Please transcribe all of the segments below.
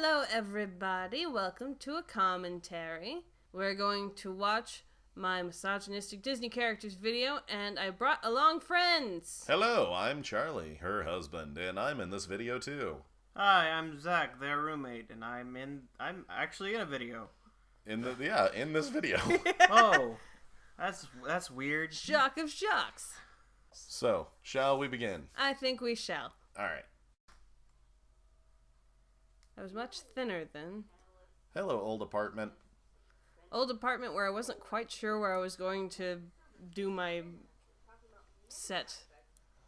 Hello everybody, welcome to a commentary. We're going to watch my misogynistic Disney characters video, and I brought along friends. Hello, I'm Charlie, her husband, and I'm in this video too. Hi, I'm Zach, their roommate, and I'm actually in a video. In this video. Oh, that's weird. Shock of shocks. So, shall we begin? I think we shall. Alright. I was much thinner then. Hello, old apartment. Old apartment where I wasn't quite sure where I was going to do my set.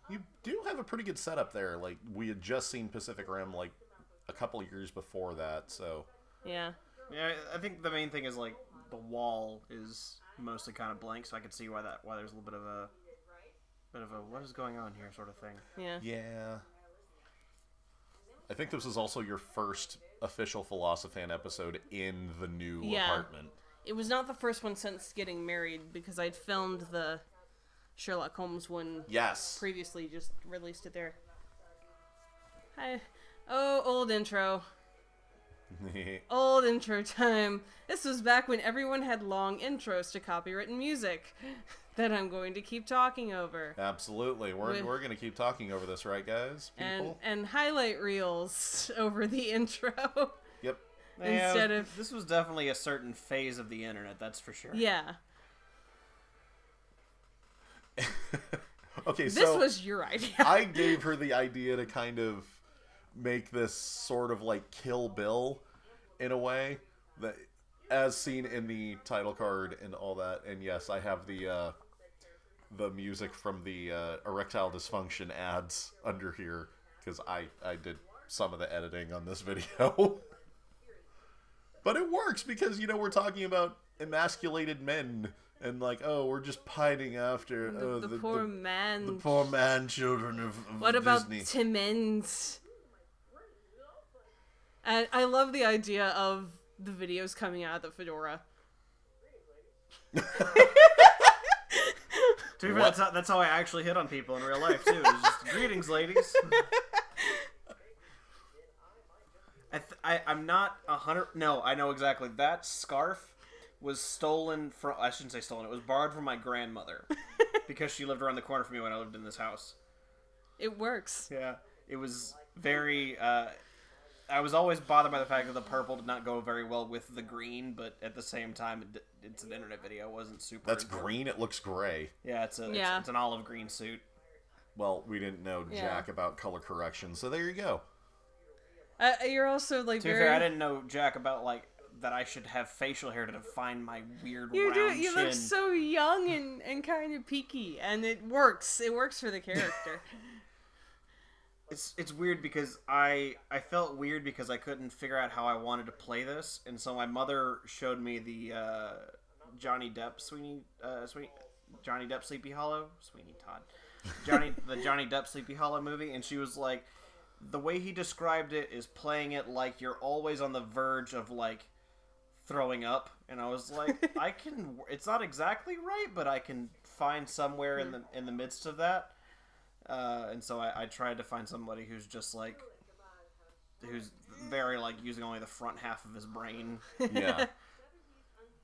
You do have a pretty good setup there. Like, we had just seen Pacific Rim, like, a couple years before that, so... Yeah. Yeah, I think the main thing is, like, the wall is mostly kind of blank, so I can see why there's a little bit of a what is going on here sort of thing. Yeah. Yeah. I think this is also your first official Philosofan episode in the new apartment. It was not the first one since getting married, because I'd filmed the Sherlock Holmes one previously, just released it there. Hi. Oh, old intro. Old intro time. This was back when everyone had long intros to copywritten music that I'm going to keep talking over. Absolutely. We're going to keep talking over this, right, guys? People? And highlight reels over the intro. Yep. Instead of... This was definitely a certain phase of the internet, that's for sure. Yeah. Okay, so... This was your idea. I gave her the idea to kind of make this sort of like Kill Bill in a way, that as seen in the title card and all that. And yes, I have the music from the erectile dysfunction ads under here, because I did some of the editing on this video. But it works because, you know, we're talking about emasculated men and like, oh, we're just pining after the poor man. The poor man children of what about Disney. Timmins? And I love the idea of the videos coming out of the fedora. That's how I actually hit on people in real life too. It's just greetings, ladies. I'm not 100. No, I know exactly. That scarf was stolen from. I shouldn't say stolen. It was borrowed from my grandmother because she lived around the corner from me when I lived in this house. It works. Yeah, it was very. I was always bothered by the fact that the purple did not go very well with the green, but at the same time, it's an internet video. It wasn't super. That's green. It looks gray. Yeah, it's an olive green suit. Well, we didn't know jack about color correction, so there you go. You're also like to be fair, I didn't know jack about like that I should have facial hair to define my weird round chin. You look so young and kind of peaky, and it works. It works for the character. It's weird because I felt weird because I couldn't figure out how I wanted to play this, and so my mother showed me the Johnny Depp Sleepy Hollow, Sweeney Todd, the Johnny Depp Sleepy Hollow movie, and she was like, the way he described it is playing it like you're always on the verge of like throwing up, and I was like, it's not exactly right, but I can find somewhere in the midst of that. And so I tried to find somebody who's just like, who's very like using only the front half of his brain. Yeah.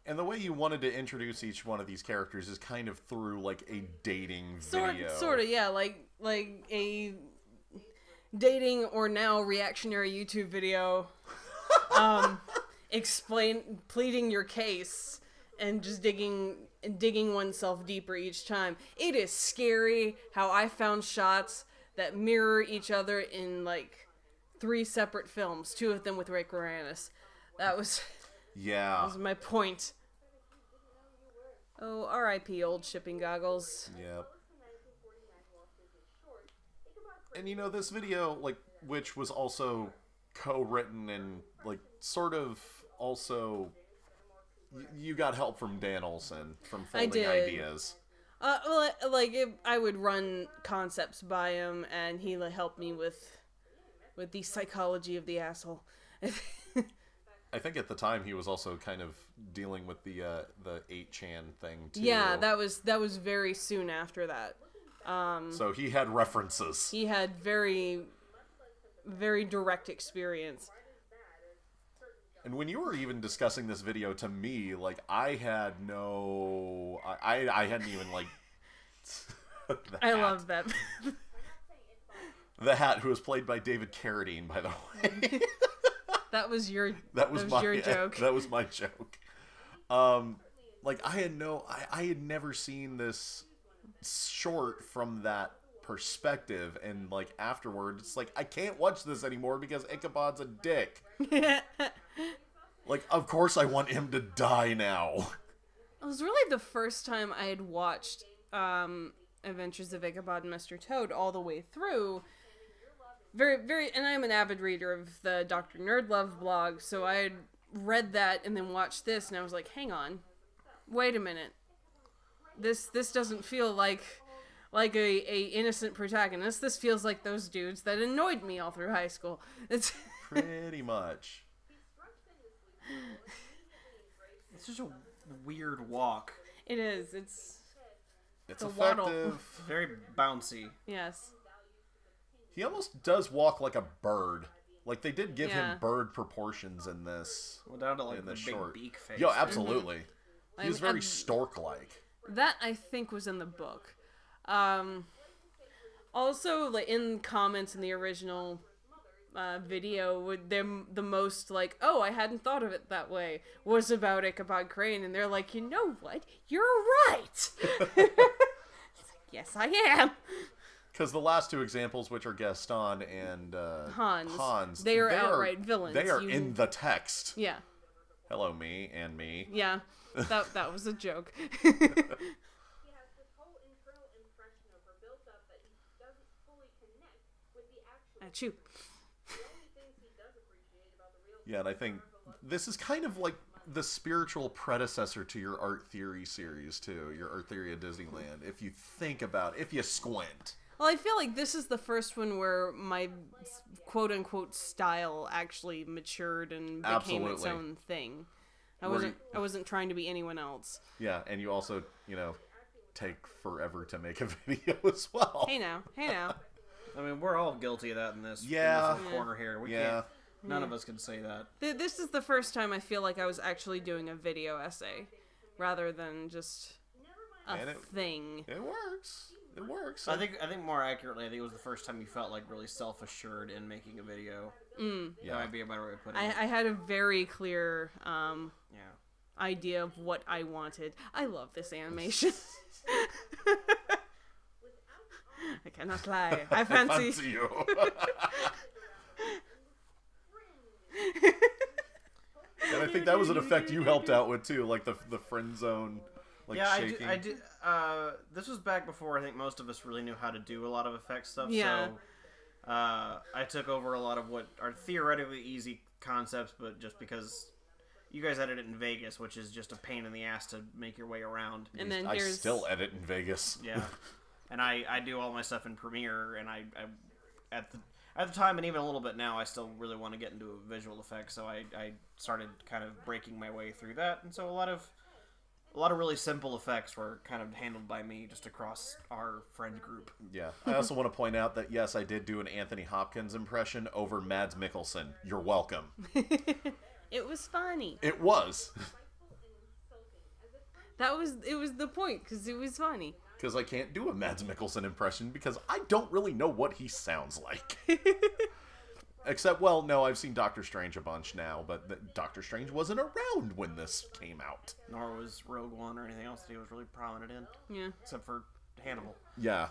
And the way you wanted to introduce each one of these characters is kind of through like a dating video. Sort of, yeah, like a dating or now reactionary YouTube video, pleading your case and just digging oneself deeper each time. It is scary how I found shots that mirror each other in like 3 separate films, 2 of them with Rick Moranis. That was my point. Oh, R.I.P. old shipping goggles. Yep. And you know, this video, like, which was also co-written and like sort of also, you got help from Dan Olsen from folding ideas. I would run concepts by him, and he helped me with the psychology of the asshole. I think at the time he was also kind of dealing with the 8chan thing too. Yeah, that was very soon after that. So he had references. He had very, very direct experience. And when you were even discussing this video to me, like, I had no... I hadn't even, like... I love that. The Hat, who was played by David Carradine, by the way. That was your joke. That was my joke. Like, I had never seen this short from that perspective, and, like, afterward, it's like, I can't watch this anymore because Ichabod's a dick. Like, of course I want him to die now. It was really the first time I had watched Adventures of Ichabod and Mr. Toad all the way through. And I'm an avid reader of the Dr. Nerdlove blog, so I had read that and then watched this, and I was like, hang on, wait a minute. This doesn't feel like a innocent protagonist. This feels like those dudes that annoyed me all through high school. It's pretty much. It's just a weird walk. It is. It's effective. Waddle. Very bouncy. Yes. He almost does walk like a bird. Like, they did give him bird proportions in this. Well, down to, like, the short. Big beak face. Yo, absolutely. Mm-hmm. He's very stork-like. That, I think, was in the book. Also, like, in comments in the original video, the most, like, oh, I hadn't thought of it that way, was about Ichabod Crane, and they're like, you know what? You're right! It's like, yes, I am! Because the last two examples, which are Gaston and Hans, they are outright villains. They are in the text. Yeah. Hello, me and me. Yeah, that was a joke. Achoo. Yeah, and I think this is kind of like the spiritual predecessor to your art theory series, too. Your art theory of Disneyland. If you think about it, if you squint. Well, I feel like this is the first one where my quote-unquote style actually matured and became its own thing. I wasn't trying to be anyone else. Yeah, and you also, take forever to make a video as well. Hey now. I mean, we're all guilty of that in this, corner here. We can't. None of us can say that. This is the first time I feel like I was actually doing a video essay, rather than just a thing. It works. It works. I think more accurately, I think it was the first time you felt like really self-assured in making a video. Yeah, that might be a better way of putting it. I had a very clear idea of what I wanted. I love this animation. I cannot lie. I fancy you. And I think that was an effect you helped out with too, like the friend zone. Shaking. I did. This was back before I think most of us really knew how to do a lot of effect stuff. Yeah. So I took over a lot of what are theoretically easy concepts, but just because you guys edit it in Vegas, which is just a pain in the ass to make your way around. And then I still edit in Vegas. Yeah. And I do all my stuff in Premiere, and I at the time, and even a little bit now, I still really want to get into visual effects, so I started kind of breaking my way through that, and so a lot of really simple effects were kind of handled by me just across our friend group. Yeah. I also want to point out that, yes, I did do an Anthony Hopkins impression over Mads Mikkelsen. You're welcome. It was funny. It was. It was the point, because it was funny. Because I can't do a Mads Mikkelsen impression because I don't really know what he sounds like. Except, well, no, I've seen Doctor Strange a bunch now, but Doctor Strange wasn't around when this came out. Nor was Rogue One or anything else that he was really prominent in. Yeah. Except for Hannibal. Yeah.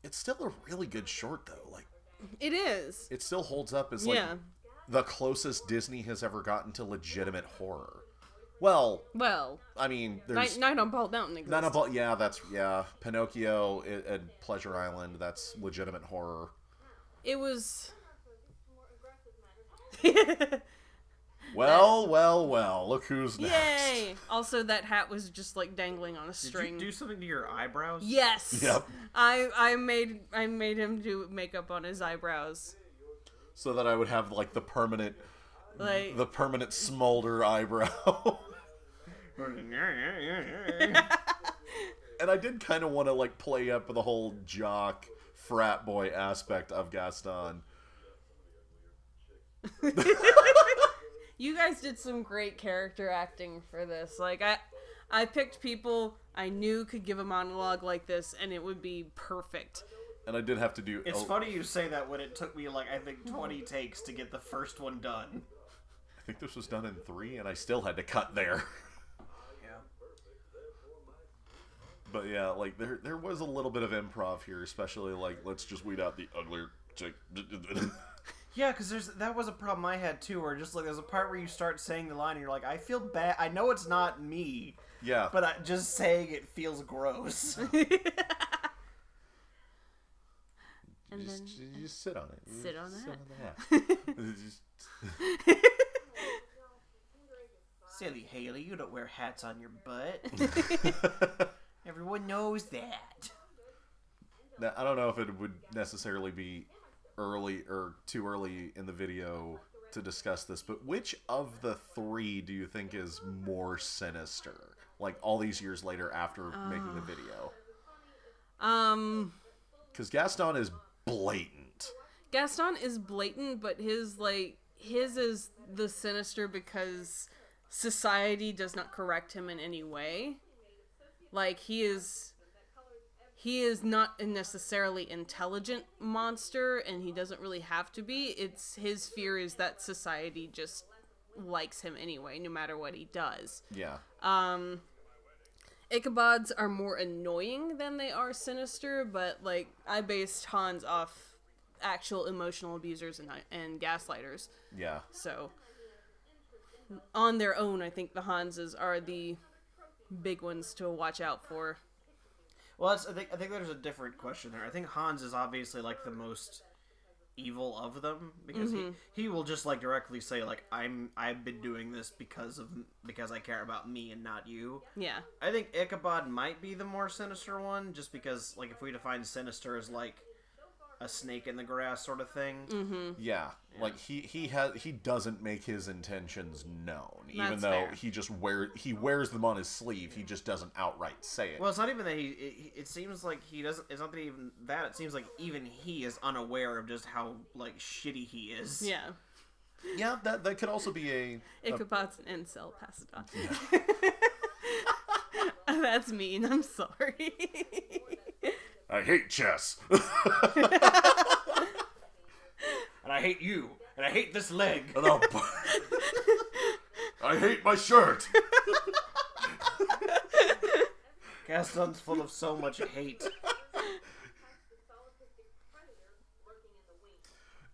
It's still a really good short, though. Like, it is. It still holds up as, like, the closest Disney has ever gotten to legitimate horror. Well, I mean, there's... Night on Bald Mountain exists. Pinocchio at Pleasure Island, that's legitimate horror. It was... Well, look who's next. Yay! Also, that hat was just, like, dangling on a string. Did you do something to your eyebrows? Yes! Yep. I made him do makeup on his eyebrows. So that I would have, like, the permanent smolder eyebrow. And I did kind of want to, like, play up the whole jock frat boy aspect of Gaston. You guys did some great character acting for this. Like, I picked people I knew could give a monologue like this, and it would be perfect. And I did have to do... It's funny you say that when it took me, like, I think 20 takes to get the first one done. I think this was done in 3, and I still had to cut there. Yeah. But yeah, like, there was a little bit of improv here, especially, like, let's just weed out the uglier chick. Yeah, because that was a problem I had, too, where just, like, there's a part where you start saying the line, and you're like, I feel bad. I know it's not me. Yeah. But just saying it feels gross. And just sit on it. Sit on that. Silly Haley, you don't wear hats on your butt. Everyone knows that. Now, I don't know if it would necessarily be early or too early in the video to discuss this, but which of the 3 do you think is more sinister? Like, all these years later after making the video. Because Gaston is blatant. Gaston is blatant, but his is the sinister because society does not correct him in any way. Like, he is not a necessarily intelligent monster, and he doesn't really have to be. It's his fear is that society just likes him anyway, no matter what he does. Yeah. Ichabods are more annoying than they are sinister, but, like, I based Hans off actual emotional abusers and gaslighters. Yeah. So, on their own, I think the Hanses are the big ones to watch out for. Well, I think there's a different question there. I think Hans is obviously, like, the most evil of them, because he will just, like, directly say, like, I've been doing this because I care about me and not you. Yeah. I think Ichabod might be the more sinister one, just because, like, if we define sinister as, like, a snake in the grass sort of thing. Yeah. Like, he doesn't make his intentions known, even That's though fair. he wears them on his sleeve. He just doesn't outright say it. Well, it's not even that it seems like he doesn't. It's not that even that. It seems like even he is unaware of just how, like, shitty he is. Yeah. Yeah, that could also be a... Ichabod's an incel, pass it on. Yeah. That's mean, I'm sorry. I hate chess. And I hate you. And I hate this leg. And I hate my shirt. Gaston's full of so much hate.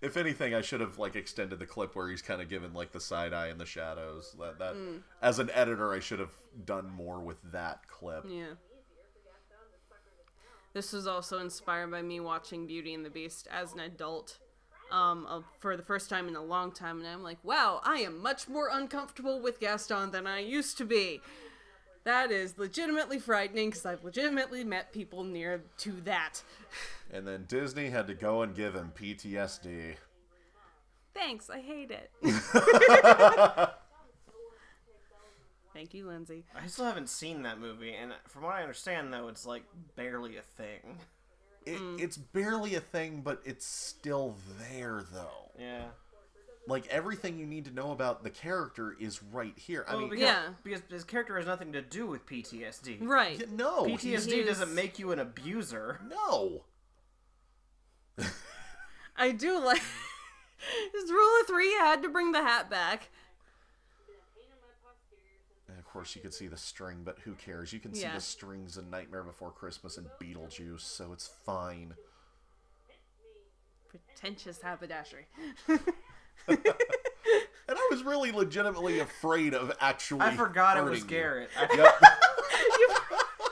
If anything, I should have, like, extended the clip where he's kind of given, like, the side eye in the shadows. That as an editor, I should have done more with that clip. Yeah. This was also inspired by me watching Beauty and the Beast as an adult for the first time in a long time, and I'm like, wow, I am much more uncomfortable with Gaston than I used to be. That is legitimately frightening, because I've legitimately met people near to that. And then Disney had to go and give him PTSD. Thanks, I hate it. Thank you, Lindsay. I still haven't seen that movie, and from what I understand, though, it's, like, barely a thing. It's barely a thing, but it's still there, though. Yeah. Like, everything you need to know about the character is right here. I mean, because his character has nothing to do with PTSD. Right. Yeah, no. PTSD doesn't make you an abuser. No. I do like... His rule of 3 had to bring the hat back. And of course, you could see the string, but who cares? You can see the strings in Nightmare Before Christmas and Beetlejuice, so it's fine. Pretentious haberdashery. And I was really legitimately afraid of actually I forgot it was hurting Garrett.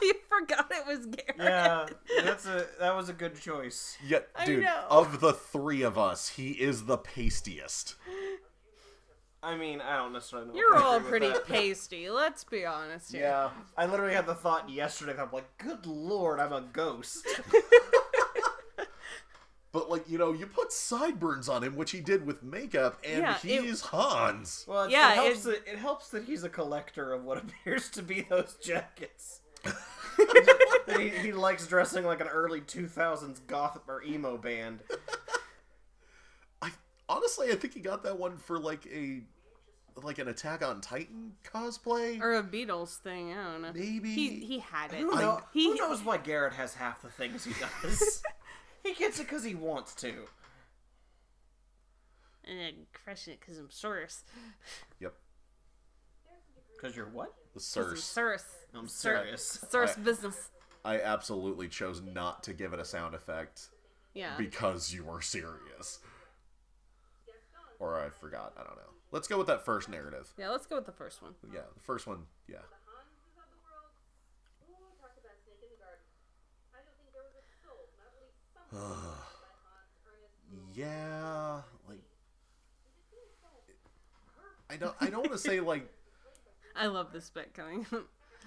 You forgot it was Garrett. Yeah, that was a good choice. Yeah, dude, of the 3 of us, he is the pastiest. I mean, I don't necessarily know. You're all pretty pasty, let's be honest here. Yeah, I literally had the thought yesterday that I'm like, good lord, I'm a ghost. But, like, you know, you put sideburns on him, which he did with makeup, and he's Hans. Well, it helps that he's a collector of what appears to be those jackets. he likes dressing like an early 2000s goth or emo band. honestly, I think he got that one for like an Attack on Titan cosplay or a Beatles thing. I don't know. Maybe he had it. Who knows why Garrett has half the things he does? He gets it because he wants to. And then crushing it because I'm Source. Yep. Because you're what? The Source. I'm serious. Source business. I absolutely chose not to give it a sound effect. Yeah. Because you were serious. Or I forgot. I don't know. Let's go with that first narrative. Yeah, let's go with the first one. Yeah, the first one. Yeah. Yeah, like I don't want to say like I love this bit coming.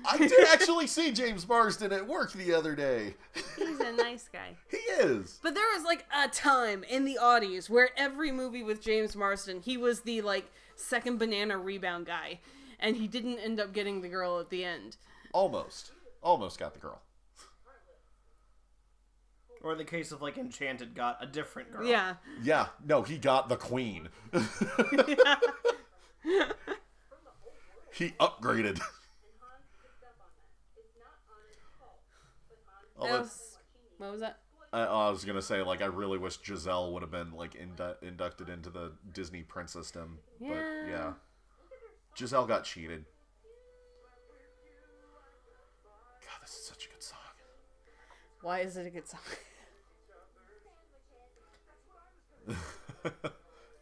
I did actually see James Marsden at work the other day. He's a nice guy. He is. But there was like a time in the aughties where every movie with James Marsden, he was the like second banana rebound guy, and he didn't end up getting the girl at the end. Almost got the girl. Or in the case of, like, Enchanted got a different girl. Yeah. Yeah, no, he got the queen. He upgraded. What was that? I was going to say, like, I really wish Giselle would have been, like, inducted into the Disney princessdom. Yeah. But, yeah. Giselle got cheated. God, this is such a good song. Why is it a good song?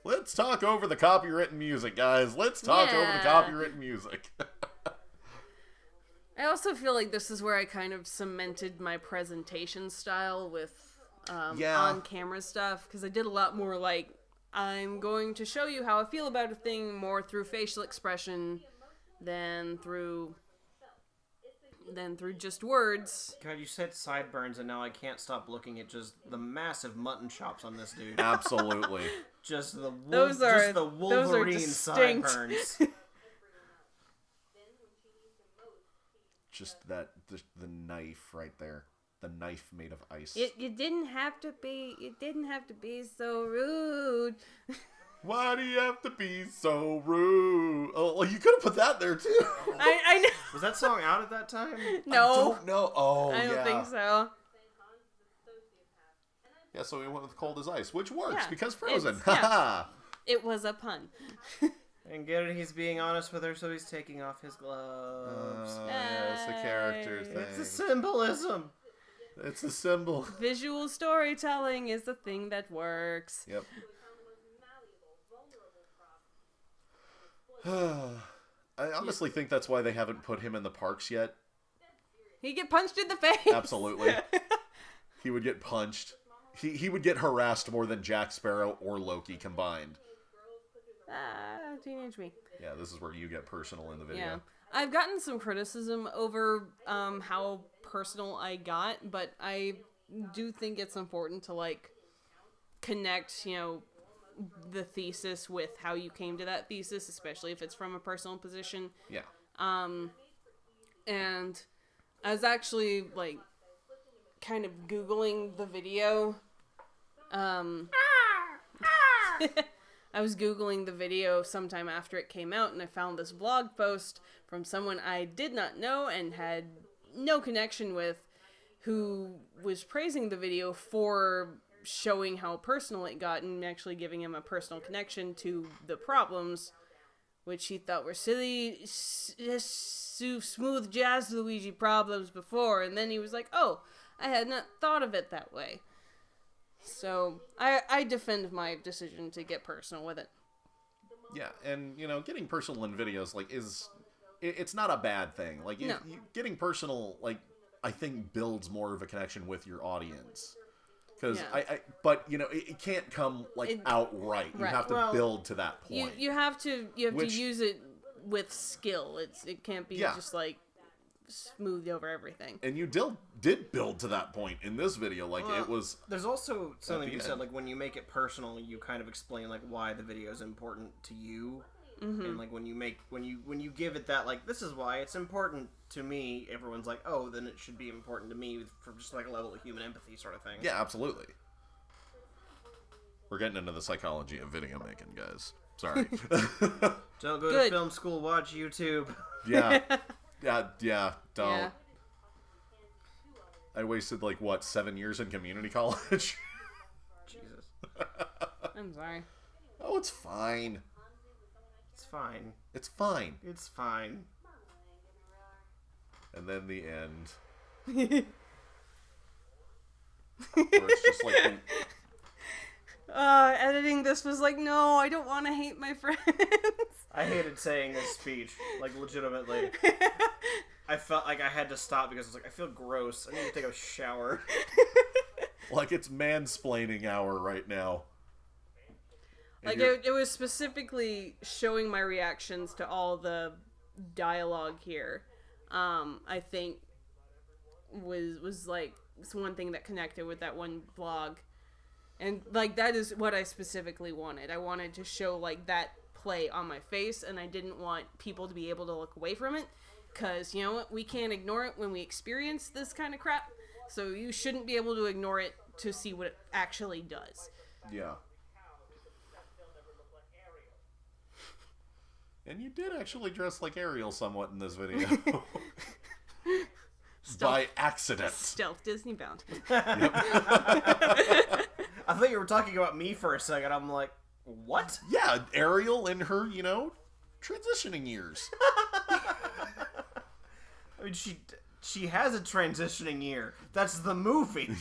Let's talk over the copywritten music, guys. Let's talk over the copywritten music. I also feel like this is where I kind of cemented my presentation style with on-camera stuff, because I did a lot more like, I'm going to show you how I feel about a thing more through facial expression than through just words. God, you said sideburns, and now I can't stop looking at just the massive mutton chops on this dude. Absolutely. Just the Wolverine sideburns. Just the knife right there. The knife made of ice. It didn't have to be so rude. Why do you have to be so rude? Oh, well, you could have put that there too. I know. Was that song out at that time? No. I don't know. Oh, I don't think so. Yeah, so we went with Cold as Ice, which works because Frozen. It was a pun. And Garrett, he's being honest with her, so he's taking off his gloves. Yeah, it's the character thing. It's a symbolism. It's a symbol. Visual storytelling is the thing that works. Yep. I honestly think that's why they haven't put him in the parks yet. He'd get punched in the face. Absolutely. He would get punched. He would get harassed more than Jack Sparrow or Loki combined. Teenage me. Yeah, this is where you get personal in the video. Yeah. I've gotten some criticism over how personal I got, but I do think it's important to, like, connect, the thesis with how you came to that thesis, especially if it's from a personal position. Yeah. And I was actually, like, kind of Googling the video. I was Googling the video sometime after it came out, and I found this blog post from someone I did not know and had no connection with, who was praising the video for showing how personal it got and actually giving him a personal connection to the problems, which he thought were silly, smooth jazz Luigi problems before. And then he was like, oh, I had not thought of it that way. So I defend my decision to get personal with it. Yeah, and, getting personal in videos, like, it's not a bad thing. Like, No. Getting personal, like, I think builds more of a connection with your audience. Because but it can't come outright. You have to build to that point. You have to use it with skill. It can't be just like smoothed over everything. And you did build to that point in this video. Like it was. There's also something you said, like when you make it personal, you kind of explain like why the video is important to you. Mm-hmm. And like when you give it that, like, this is why it's important to me, everyone's like, oh, then it should be important to me, from just like a level of human empathy sort of thing. Yeah, absolutely. We're getting into the psychology of video making, guys. Sorry. Don't go to film school, watch YouTube. Yeah. Don't. Yeah. I wasted, 7 years in community college? Jesus. I'm sorry. Oh, it's fine. It's fine. It's fine. It's fine. And then the end. Where it's just editing this was like, no, I don't want to hate my friends. I hated saying this speech, legitimately. I felt like I had to stop because I was like, I feel gross. I need to take a shower. It's mansplaining hour right now. It was specifically showing my reactions to all the dialogue here. I think was it's one thing that connected with that one blog. And, that is what I specifically wanted. I wanted to show, that play on my face, and I didn't want people to be able to look away from it. Because, you know what? We can't ignore it when we experience this kind of crap. So you shouldn't be able to ignore it to see what it actually does. Yeah. And you did actually dress like Ariel somewhat in this video. By accident. Stealth Disney bound. I thought you were talking about me for a second. I'm like, what? Yeah, Ariel in her, transitioning years. I mean, she has a transitioning year. That's the movie.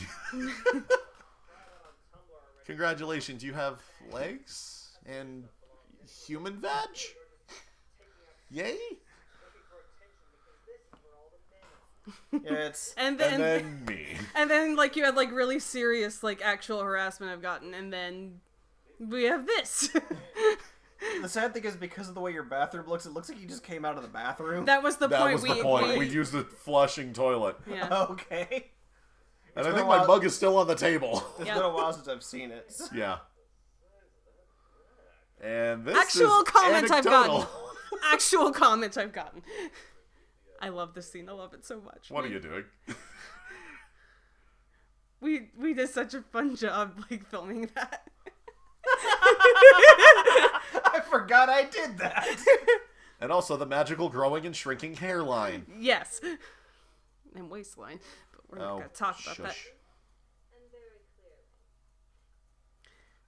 Congratulations, you have legs and human vag? Yay? Yeah, it's... And then me. And then, you had, really serious, actual harassment I've gotten, and then we have this. The sad thing is, because of the way your bathroom looks, it looks like you just came out of the bathroom. That was the point. We used a flushing toilet. Yeah. Okay. And I think my mug is still on the table. It's been a while since I've seen it. Yeah. And this Actual is comments anecdotal. I've gotten. Actual comments I've gotten. I love this scene. I love it so much. What are you doing? We did such a fun job, filming that. I forgot I did that. And also the magical growing and shrinking hairline. Yes. And waistline. But we're not going to talk about that.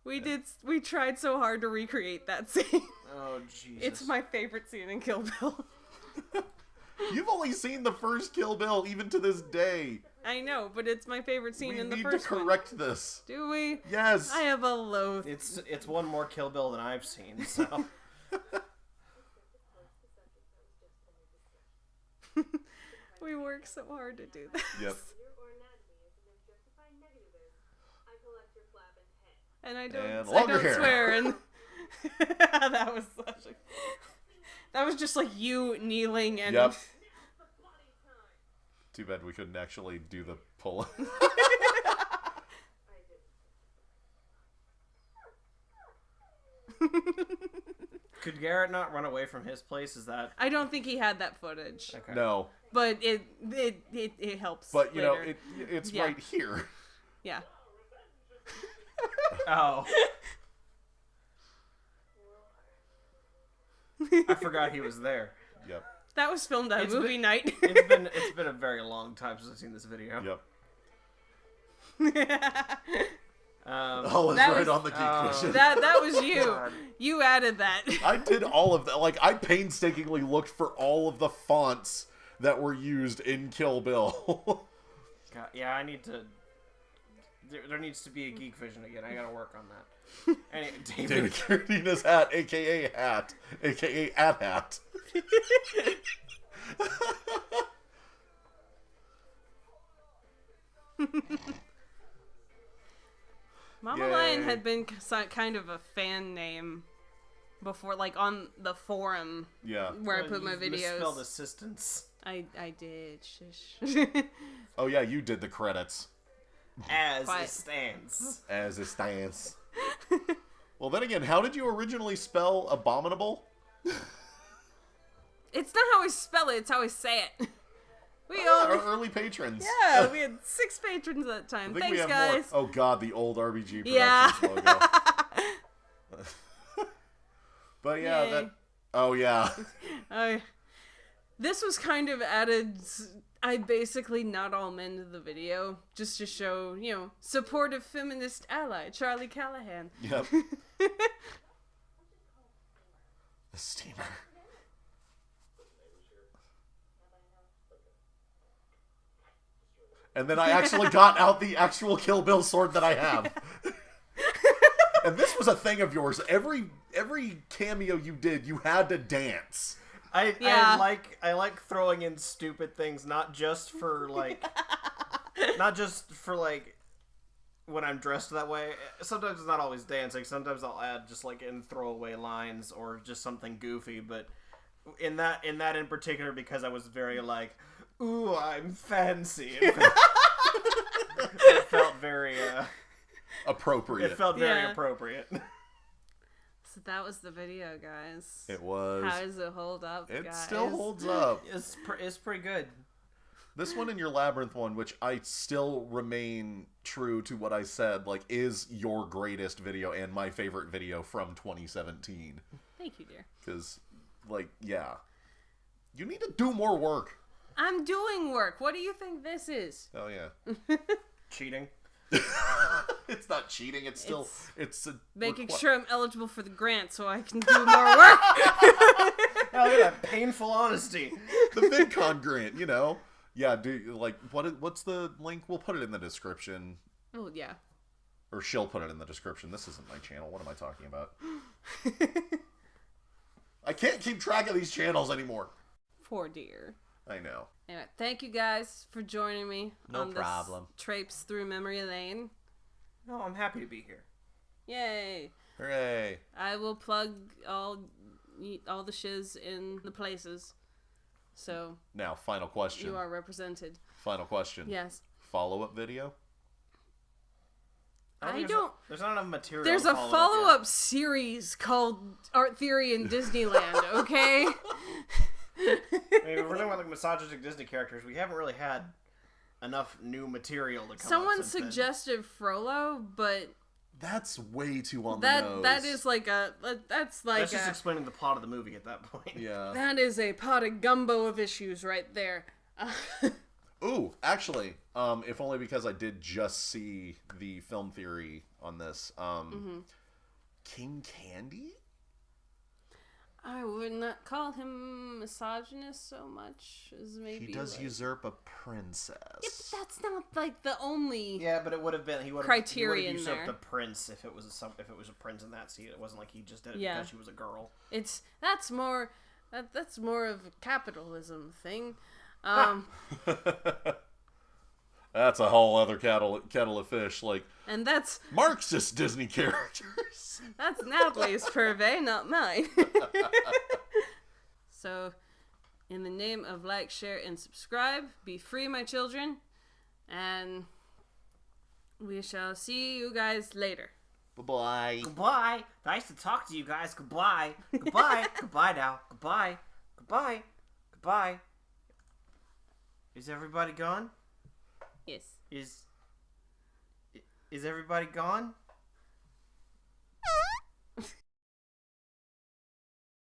We tried so hard to recreate that scene. Oh, Jesus. It's my favorite scene in Kill Bill. You've only seen the first Kill Bill, even to this day. I know, but it's my favorite scene in the first one. We need to correct this. Do we? Yes. I have a loath. It's one more Kill Bill than I've seen, so... We work so hard to do this. Yep. And I don't hair. swear. And that was that was just you kneeling and. Yep. Too bad we couldn't actually do the pull. Could Garrett not run away from his place? Is that... I don't think he had that footage. Okay. No. But it helps. But later. it's right here. Yeah. Oh. I forgot he was there. Yep. That was filmed at movie night. It's been a very long time since I've seen this video. Yep. That it's right on the geek vision. That was you. God. You added that. I did all of that. I painstakingly looked for all of the fonts that were used in Kill Bill. God, yeah, I need to... There needs to be a geek vision again. I gotta work on that. Anyway, David Carradina's hat, a.k.a. hat, a.k.a. at-hat. Mama Lion had been kind of a fan name before, on the forum. Yeah. Where I put my videos. Misspelled assistance. I did. Shush. Oh yeah, you did the credits. As it stands. As it stands. Well, then again, how did you originally spell abominable? It's not how I spell it, it's how I say it. Our early patrons. Yeah, we had 6 patrons at that time. Thanks, we have guys. More. Oh god, the old RBG Productions Yeah. logo. But yeah, oh yeah. This was kind of added. I basically not all men to the video just to show, supportive feminist ally Charlie Callahan. Yep. The steamer. And then I actually got out the actual Kill Bill sword that I have. And this was a thing of yours. Every cameo you did, you had to dance. I like throwing in stupid things, not just for when I'm dressed that way. Sometimes it's not always dancing. Sometimes I'll add just in throwaway lines or just something goofy. But in that in particular, because I was very ooh, I'm fancy. It felt very appropriate. It felt very appropriate. So that was the video, guys. It was. How does it hold up, guys? It still holds up. It's pretty good. This one and your Labyrinth one, which I still remain true to what I said, is your greatest video and my favorite video from 2017. Thank you, dear. Because, yeah. You need to do more work. I'm doing work. What do you think this is? Oh, yeah. Cheating. It's not cheating. It's still making sure I'm eligible for the grant so I can do more work. Oh, look at that painful honesty. The VidCon grant, Yeah, what's the link? We'll put it in the description. Oh, yeah. Or she'll put it in the description. This isn't my channel. What am I talking about? I can't keep track of these channels anymore. Poor dear. I know. Anyway, thank you guys for joining me on problem. This traipse through memory lane. No, I'm happy to be here. Yay! Hooray! I will plug all the shiz in the places. So now, final question. You are represented. Final question. Yes. Follow-up video? There's not enough material. There's a follow-up series called Art Theory in Disneyland, okay? We're talking about misogynistic Disney characters. We haven't really had enough new material to come Someone suggested Frollo, but that's way too on the nose. That is that's just explaining the plot of the movie at that point. Yeah. That is a pot of gumbo of issues right there. Ooh, actually, if only because I did just see the film theory on this. King Candy? I would not call him misogynist so much as maybe he does usurp a princess. Yeah, but that's not the only. Yeah, but it would have been he would have usurped a prince if it was a prince in that scene. It wasn't like he just did it because she was a girl. That's more of a capitalism thing. That's a whole other kettle of fish. And that's Marxist Disney characters. That's Natalie's purvey, not mine. So, in the name of like, share, and subscribe, be free, my children, and we shall see you guys later. Bye-bye. Goodbye. Nice to talk to you guys. Goodbye. Goodbye. Goodbye now. Goodbye. Goodbye. Goodbye. Is everybody gone? Yes. Is everybody gone?